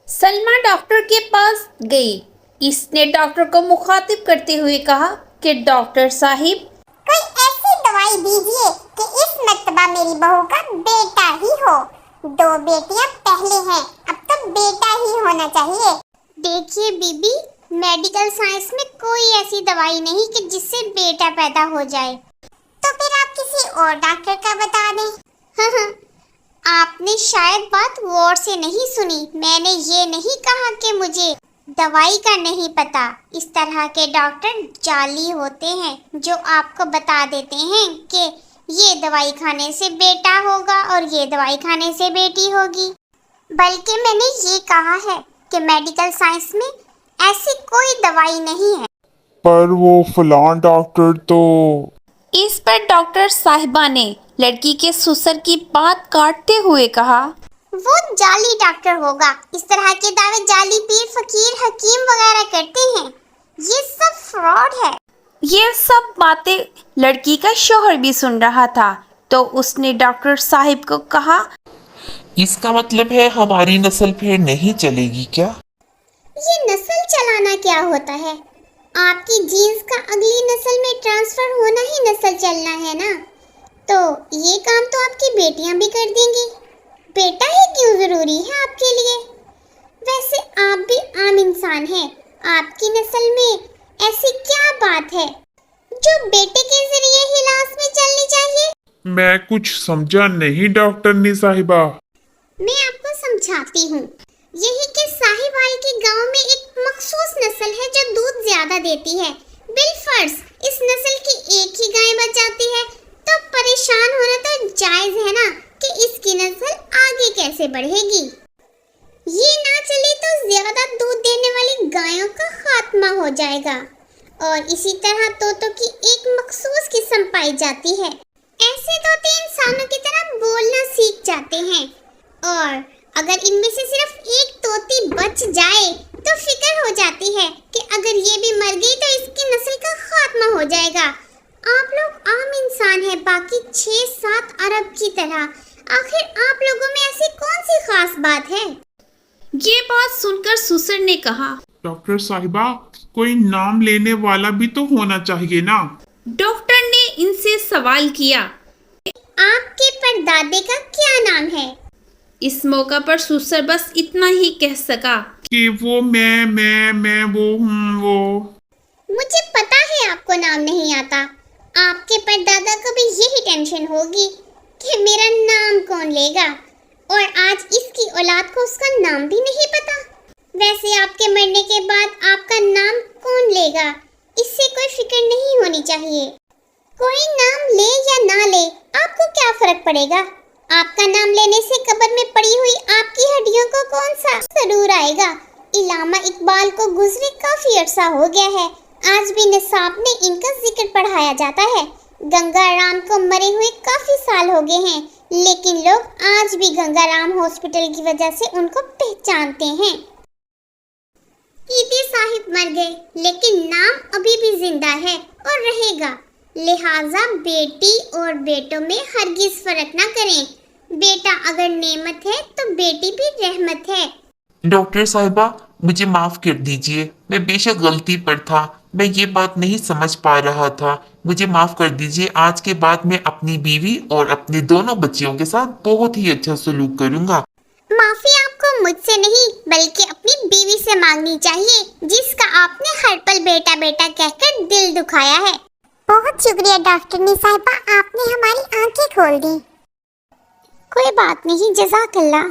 Salma doctor के पास गई। इसने डॉक्टर को मुखातिब करते हुए कहा कि डॉक्टर साहिब, कोई ऐसी दवाई दीजिए कि इस मर्तबा मेरी बहू का बेटा ही हो। 2 बेटियां पहले हैं, अब तो बेटा ही होना चाहिए। देखिए बीबी, मेडिकल साइंस में कोई ऐसी दवाई नहीं कि जिससे बेटा पैदा हो जाए। तो फिर आप किसी और डॉक्टर का बता दें। आपने शायद बात गौर से नहीं सुनी। मैंने ये नहीं कहा कि मुझे दवाई का नहीं पता। इस तरह के डॉक्टर जाली होते हैं जो आपको बता देते हैं कि ये दवाई खाने से बेटा होगा और ये दवाई खाने से बेटी होगी। बल्कि मैंने ये कहा है कि मेडिकल साइंस में ऐसी कोई दवाई नहीं है। पर वो फलां डॉक्टर तो। इस पर डॉक्टर साहिबा ने लड़की के ससुर की बात काटते हुए कहा, वो जाली डॉक्टर होगा। इस तरह के दावे जाली पीर, फकीर, हकीम वगैरह करते हैं। ये सब फ्रॉड है। ये सब बातें लड़की का शौहर भी सुन रहा था, तो उसने डॉक्टर साहिब को कहा, इसका मतलब है हमारी नस्ल फिर नहीं चलेगी क्या? ये नस्ल चलाना क्या होता है? आपकी जीन्स का अगली नस्ल में ट्रांसफर होना ही नस्ल चलना है ना। तो ये काम तो आपकी बेटियां भी कर देंगी। बेटा ही क्यों जरूरी है आपके लिए? वैसे आप भी आम इंसान हैं। आपकी नस्ल में ऐसी क्या बात है जो बेटे के जरिए ही लाश में चलनी चाहिए? मैं कुछ समझा नहीं डॉक्टरनी साहिबा। मैं आपको समझाती हूँ। यही कि साहिवाल के गांव में एक मखसूस नस्ल है जो दूध ज्यादा देती है। बिलफर्ज इस नस्ल की एक ही गाय बच जाती है, तो परेशान होना तो जायज है ना कि इसकी नस्ल आगे कैसे बढ़ेगी। ये ना चले तो ज्यादा दूध देने वाली गायों का खात्मा हो जाएगा और इसी तरह तोतों की एक मखसूस किस्म पाई जाती है। ऐसे तोते इंसानों की तरह बोलना सीख जाते हैं और अगर इनमें से सिर्फ एक तोती बच जाए तो फिक्र हो जाती है कि अगर ये भी मर गई तो इसकी नस्ल का खात्मा हो जाएगा। आप लोग आम इंसान हैं, बाकी 6-7 अरब की तरह। आखिर आप लोगों में ऐसी कौन सी खास बात है? ये बात सुनकर ससुर ने कहा, डॉक्टर साहिबा, कोई नाम लेने वाला भी तो होना चाहिए ना। डॉक्टर ने इनसे सवाल किया। आपके परदादे का क्या नाम है? इस मौका पर ससुर बस इतना ही कह सका कि वो मैं वो हूँ वो। मुझे पता है आपको नाम नहीं आता। आपके परदादा को भी यही टेंशन होगी कि मेरा नाम कौन लेगा, और आज इसकी औलाद को उसका नाम भी नहीं पता। वैसे आपके मरने के बाद आपका नाम कौन लेगा, इससे कोई फिक्र नहीं होनी चाहिए। कोई नाम ले या ना ले, आपको क्या फर्क पड़ेगा? आपका नाम लेने से कब्र में पड़ी हुई आपकी हड्डियों को कौन सा जरूर आएगा। इलामा इकबाल को गुजरे काफी अरसा हो गया है, आज भी निसाब में इनका जिक्र पढ़ाया जाता है। गंगा राम को मरे हुए काफी साल हो गए हैं, लेकिन लोग आज भी गंगा राम हॉस्पिटल की वजह से उनको पहचानते हैं। ईदी साहिब मर गए, लेकिन नाम अभी भी जिंदा है और रहेगा। लिहाजा बेटी और बेटों में हरगिज फर्क ना करें। बेटा अगर नेमत है तो बेटी भी रहमत है। डॉक्टर साहिबा, मुझे माफ कर दीजिए। मैं बेशक गलती पर था, मैं ये बात नहीं समझ पा रहा था। मुझे माफ कर दीजिए। आज के बाद मैं अपनी बीवी और अपने दोनों बच्चियों के साथ बहुत ही अच्छा सलूक करूंगा। माफी आपको मुझसे नहीं बल्कि अपनी बीवी से मांगनी चाहिए, जिसका आपने हर पल बेटा बेटा कहकर दिल दुखाया है। बहुत शुक्रिया डॉक्टरनी साहिबा, आपने हमारी आंखें खोल दी। कोई बात नहीं, जज़ाकल्लाह।